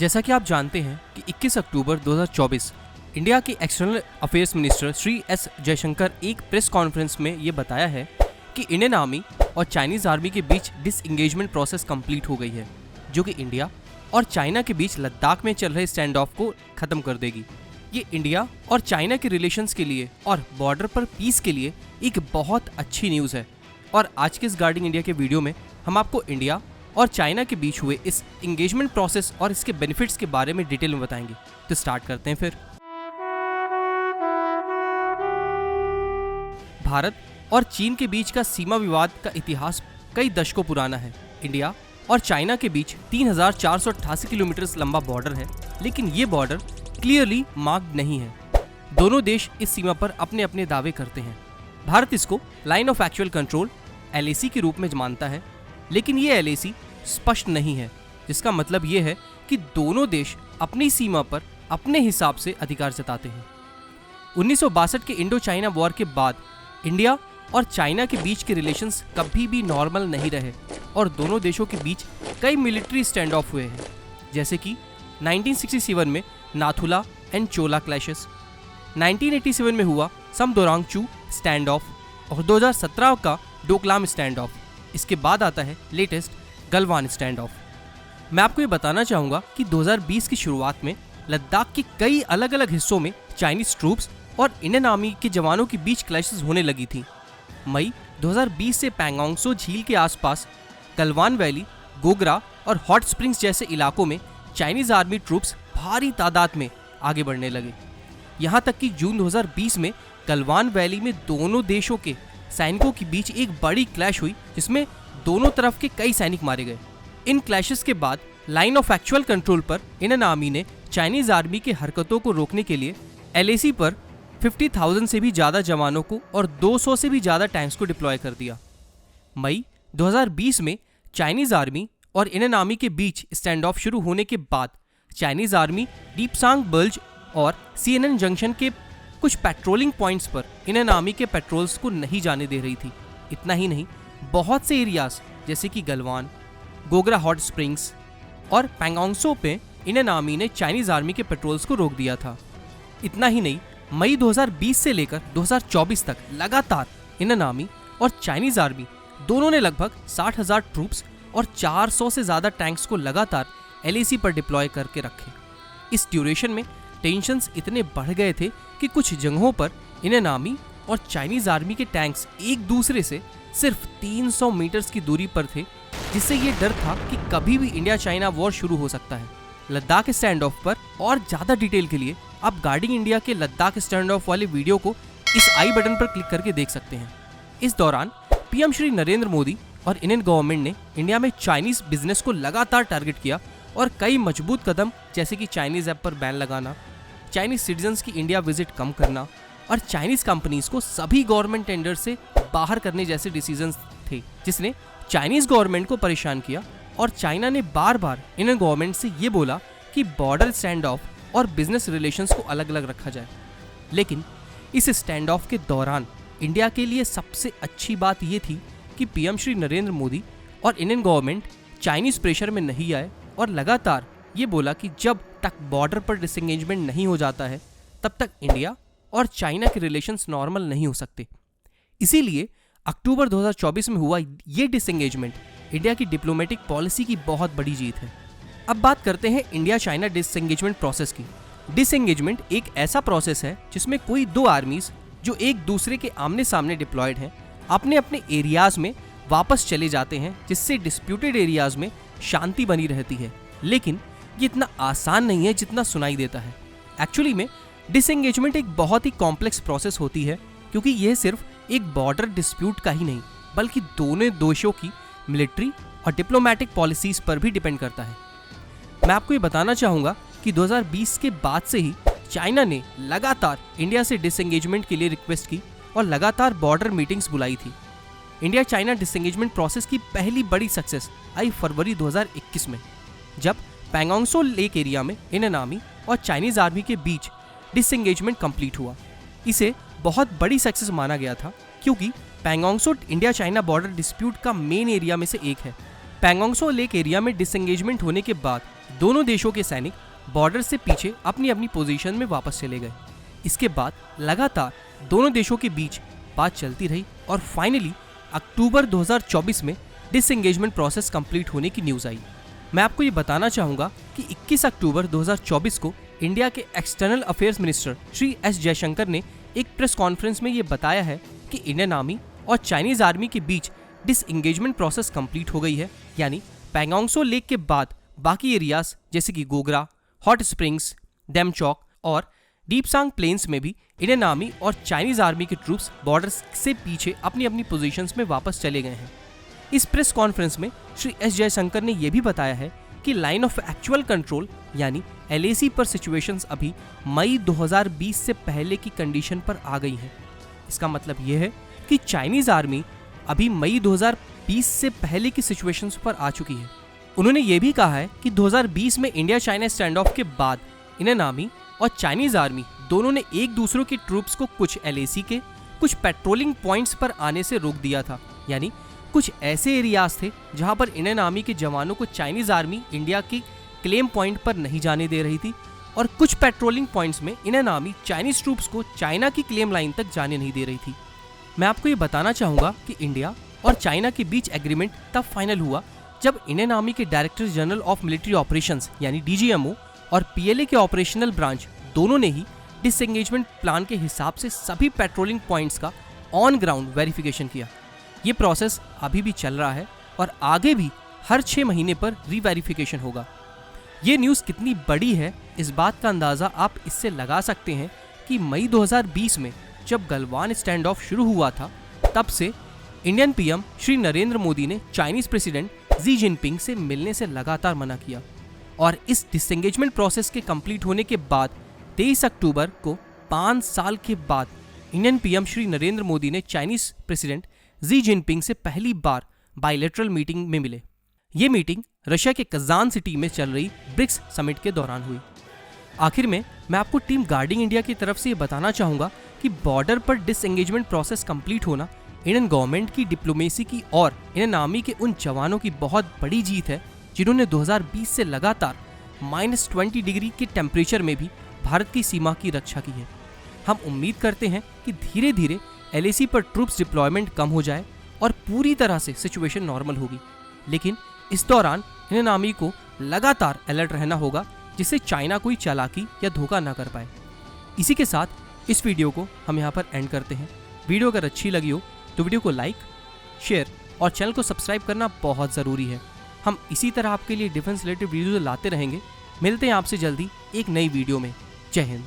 जैसा कि आप जानते हैं कि 21 अक्टूबर 2024 इंडिया के external affairs minister Shri S Jaishankar एक प्रेस कॉन्फ्रेंस में ये बताया है कि इंडियन आर्मी और चाइनीज आर्मी के बीच डिसएंगेजमेंट प्रोसेस कंप्लीट हो गई है, जो कि इंडिया और चाइना के बीच लद्दाख में चल रहे स्टैंड ऑफ को खत्म कर देगी। ये इंडिया और चाइना के रिलेशंस के लिए और बॉर्डर पर पीस के लिए एक बहुत अच्छी न्यूज़ है। और आज के इस गार्डिंग इंडिया के वीडियो में हम आपको इंडिया और चाइना के बीच हुए इस एंगेजमेंट प्रोसेस और इसके बेनिफिट्स के बारे में डिटेल में बताएंगे। तो स्टार्ट करते हैं फिर। भारत और चीन के बीच का सीमा विवाद का इतिहास कई दशकों पुराना है। इंडिया और चाइना के बीच 3,488 किलोमीटर लंबा बॉर्डर है, लेकिन ये बॉर्डर क्लियरली मार्क्ड नहीं है। दोनों देश इस सीमा पर अपने अपने दावे करते हैं। भारत इसको line of actual control LAC के रूप में मानता है, लेकिन ये LAC स्पष्ट नहीं है, जिसका मतलब ये है कि दोनों देश अपनी सीमा पर अपने हिसाब से अधिकार जताते हैं। 1962 के इंडो चाइना वॉर के बाद इंडिया और चाइना के बीच के रिलेशंस कभी भी नॉर्मल नहीं रहे और दोनों देशों के बीच कई मिलिट्री स्टैंड ऑफ हुए हैं, जैसे कि 1967 में नाथुला एंड चोला क्लैशेस, 1987 में हुआ समदोरांगचू स्टैंड ऑफ और 2017 का डोकलाम स्टैंड ऑफ। इसके बाद आता है लेटेस्ट गलवान स्टैंड ऑफ। मैं आपको ये बताना चाहूँगा कि 2020 की शुरुआत में लद्दाख के कई अलग अलग हिस्सों में चाइनीज ट्रूप्स और इंडियन आर्मी के जवानों के बीच क्लैशेस होने लगी थी। मई 2020 से पैंगोंगसो झील के आसपास गलवान वैली, गोगरा और हॉट स्प्रिंग्स जैसे इलाकों में चाइनीज आर्मी ट्रूप्स भारी तादाद में आगे बढ़ने लगे। यहाँ तक कि जून 2020 में गलवान वैली में दोनों देशों के सैनिकों के बीच एक बड़ी क्लैश हुई, जिसमें दोनों तरफ के कई सैनिक मारे गए। इन क्लैशेस के बाद लाइन ऑफ एक्चुअल कंट्रोल पर इंडियन आर्मी ने चाइनीज आर्मी की हरकतों को रोकने के लिए LAC पर 50,000 से भी ज़्यादा जवानों को और 200 से भी ज़्यादा टैंक्स को डिप्लॉय कर दिया। मई 2020 में चाइनीज आर्मी और इंडियन आर्मी के बीच स्टैंड ऑफ शुरू होने के बाद चाइनीज आर्मी डीपसांग बल्ज और CNN जंक्शन के कुछ पेट्रोलिंग पॉइंट्स पर इंडियन आर्मी के पेट्रोल्स को नहीं जाने दे रही थी। इतना ही नहीं, बहुत से एरियाज जैसे कि गलवान, गोगरा हॉट स्प्रिंग्स और पैंगोंगसो पे इंडियन आर्मी ने चाइनीज आर्मी के पेट्रोल्स को रोक दिया था। इतना ही नहीं, मई 2020 से लेकर 2024 तक लगातार इंडियन आर्मी और चाइनीज आर्मी दोनों ने लगभग 60,000 ट्रूप्स और 400 से ज़्यादा टैंक्स को लगातार LAC पर डिप्लॉय करके रखे। इस ड्यूरेशन में टेंशन्स इतने बढ़ गए थे कि कुछ जगहों पर इंडियन आर्मी और चाइनीज आर्मी के टैंक्स एक दूसरे से सिर्फ 300 मीटर्स की दूरी पर थे, जिससे ये डर था कि कभी भी इंडिया चाइना वॉर शुरू हो सकता है। लद्दाख स्टैंड ऑफ पर और ज़्यादा डिटेल के लिए आप गार्डिंग इंडिया के लद्दाख स्टैंड ऑफ वाले वीडियो को इस आई बटन पर क्लिक करके देख सकते हैं। इस दौरान PM श्री नरेंद्र मोदी और इंडियन गवर्नमेंट ने इंडिया में चाइनीज बिजनेस को लगातार टारगेट किया और कई मजबूत कदम जैसे कि चाइनीज ऐप पर बैन लगाना, चाइनीज सिटीजन्स की इंडिया विजिट कम करना और चाइनीज कंपनीज को सभी गवर्नमेंट टेंडर से बाहर करने जैसे डिसीजंस थे, जिसने चाइनीज गवर्नमेंट को परेशान किया। और चाइना ने बार बार इंडियन गवर्नमेंट से ये बोला कि बॉर्डर स्टैंड ऑफ और बिजनेस रिलेशंस को अलग अलग रखा जाए। लेकिन इस स्टैंड ऑफ के दौरान इंडिया के लिए सबसे अच्छी बात ये थी कि PM श्री नरेंद्र मोदी और इंडियन गवर्नमेंट चाइनीज प्रेशर में नहीं आए और लगातार ये बोला कि जब तक बॉर्डर पर डिसएंगेजमेंट नहीं हो जाता है तब तक इंडिया और चाइना के रिलेशंस नॉर्मल नहीं हो सकते। इसीलिए अक्टूबर 2024 में हुआ ये डिसएंगेजमेंट इंडिया की डिप्लोमेटिक पॉलिसी की बहुत बड़ी जीत है। अब बात करते हैं इंडिया चाइना डिसएंगेजमेंट प्रोसेस की। डिसएंगेजमेंट एक ऐसा प्रोसेस है जिसमें कोई दो आर्मीज जो एक दूसरे के आमने सामने डिप्लॉयड हैं अपने अपने एरियाज में वापस चले जाते हैं, जिससे डिस्प्यूटेड एरियाज में शांति बनी रहती है। लेकिन ये इतना आसान नहीं है जितना सुनाई देता है। एक्चुअली में डिसएंगेजमेंट एक बहुत ही कॉम्प्लेक्स प्रोसेस होती है, क्योंकि यह सिर्फ एक बॉर्डर डिस्प्यूट का ही नहीं बल्कि दोनों देशों की मिलिट्री और डिप्लोमेटिक पॉलिसीज पर भी डिपेंड करता है। मैं आपको ये बताना चाहूँगा कि 2020 के बाद से ही चाइना ने लगातार इंडिया से डिसएंगेजमेंट के लिए रिक्वेस्ट की और लगातार बॉर्डर मीटिंग्स बुलाई थी। इंडिया चाइना डिसएंगेजमेंट प्रोसेस की पहली बड़ी सक्सेस आई फरवरी 2021 में, जब पैंगोंगसो लेक एरिया में इंडियन आर्मी और चाइनीज आर्मी के बीच डिसएंगेजमेंट कंप्लीट हुआ। इसे बहुत बड़ी सक्सेस माना गया था, क्योंकि Pangong Tso India China border dispute का मेन एरिया में से एक है। पैंगोंगसो लेक एरिया में डिसएंगेजमेंट होने के बाद दोनों देशों के सैनिक बॉर्डर से पीछे अपनी अपनी पोजीशन में वापस चले गए। इसके बाद लगातार दोनों देशों के बीच बात चलती रही और फाइनली अक्टूबर 2024 में डिसएंगेजमेंट प्रोसेस कंप्लीट होने की न्यूज़ आई। मैं आपको ये बताना चाहूँगा कि 21 अक्टूबर 2024 को इंडिया के external affairs minister Shri S Jaishankar ने एक प्रेस कॉन्फ्रेंस में ये बताया है कि इंडियन आर्मी और चाइनीज आर्मी के बीच डिसएंगेजमेंट प्रोसेस कंप्लीट हो गई है। यानी पैंगोंगसो लेक के बाद बाकी एरियाज जैसे कि गोगरा, हॉट स्प्रिंग्स, डेमचौक और डीपसांग प्लेन्स में भी इंडियन आर्मी और चाइनीज आर्मी के ट्रूप्स बॉर्डर से पीछे अपनी अपनी पोजीशंस में वापस चले गए हैं। इस प्रेस कॉन्फ्रेंस में श्री एस जयशंकर ने यह भी बताया है कि लाइन ऑफ एक्चुअल कंट्रोल यानी LAC पर सिचुएशंस अभी मई 2020 से पहले की कंडीशन पर आ गई हैं। इसका मतलब यह है कि चाइनीज आर्मी अभी मई 2020 से पहले की सिचुएशंस पर आ चुकी है। उन्होंने ये भी कहा है कि 2020 में इंडिया चाइना स्टैंड ऑफ के बाद इंडियन आर्मी और चाइनीज आर्मी दोनों ने एक दूसरों के ट्रूप्स को कुछ LAC के कुछ पेट्रोलिंग पॉइंट्स पर आने से रोक दिया था। यानी कुछ ऐसे एरियाज थे जहां पर इंडियन आर्मी के जवानों को चाइनीज आर्मी इंडिया के क्लेम पॉइंट पर नहीं जाने दे रही थी और कुछ पेट्रोलिंग पॉइंट्स में इंडियन आर्मी चाइनीज ट्रूप्स को चाइना की क्लेम लाइन तक जाने नहीं दे रही थी। मैं आपको ये बताना चाहूँगा कि इंडिया और चाइना के बीच एग्रीमेंट तब फाइनल हुआ जब इंडियन आर्मी के director general of military operations यानी DGMO और PLA के ऑपरेशनल ब्रांच दोनों ने ही डिसएंगेजमेंट प्लान के हिसाब से सभी पेट्रोलिंग पॉइंट्स का ऑन ग्राउंड वेरिफिकेशन किया। ये प्रोसेस अभी भी चल रहा है और आगे भी हर 6 महीने पर रीवेरिफिकेशन होगा। ये न्यूज़ कितनी बड़ी है इस बात का अंदाज़ा आप इससे लगा सकते हैं कि मई 2020 में जब गलवान स्टैंड ऑफ शुरू हुआ था तब से इंडियन PM श्री नरेंद्र मोदी ने चाइनीज प्रेसिडेंट जी जिनपिंग से मिलने से लगातार मना किया और इस डिसएंगेजमेंट प्रोसेस के कंप्लीट होने के बाद 23 अक्टूबर को 5 साल के बाद इंडियन PM श्री नरेंद्र मोदी ने चाइनीज प्रेसिडेंट जी जिनपिंग से पहली बार बायलैटरल मीटिंग में मिले। ये मीटिंग रशिया के कजान सिटी में चल रही ब्रिक्स समिट के दौरान हुई। आखिर में मैं आपको टीम गार्डिंग इंडिया की तरफ से ये बताना चाहूँगा कि बॉर्डर पर डिसएंगेजमेंट प्रोसेस कंप्लीट होना इंडियन गवर्नमेंट की डिप्लोमेसी की और इंडियन आर्मी के उन जवानों की बहुत बड़ी जीत है जिन्होंने 2020 से लगातार -20 डिग्री के टेम्परेचर में भी भारत की सीमा की रक्षा की है। हम उम्मीद करते हैं कि धीरे धीरे LAC पर ट्रूप्स डिप्लॉयमेंट कम हो जाए और पूरी तरह से सिचुएशन नॉर्मल होगी, लेकिन इस दौरान इंडियन आर्मी को लगातार अलर्ट रहना होगा जिससे चाइना कोई चालाकी या धोखा ना कर पाए। इसी के साथ इस वीडियो को हम यहाँ पर एंड करते हैं। वीडियो अगर अच्छी लगी हो तो वीडियो को लाइक, शेयर और चैनल को सब्सक्राइब करना बहुत ज़रूरी है। हम इसी तरह आपके लिए डिफेंस रिलेटेड वीडियो लाते रहेंगे। मिलते हैं आपसे जल्दी एक नई वीडियो में। जय हिंद।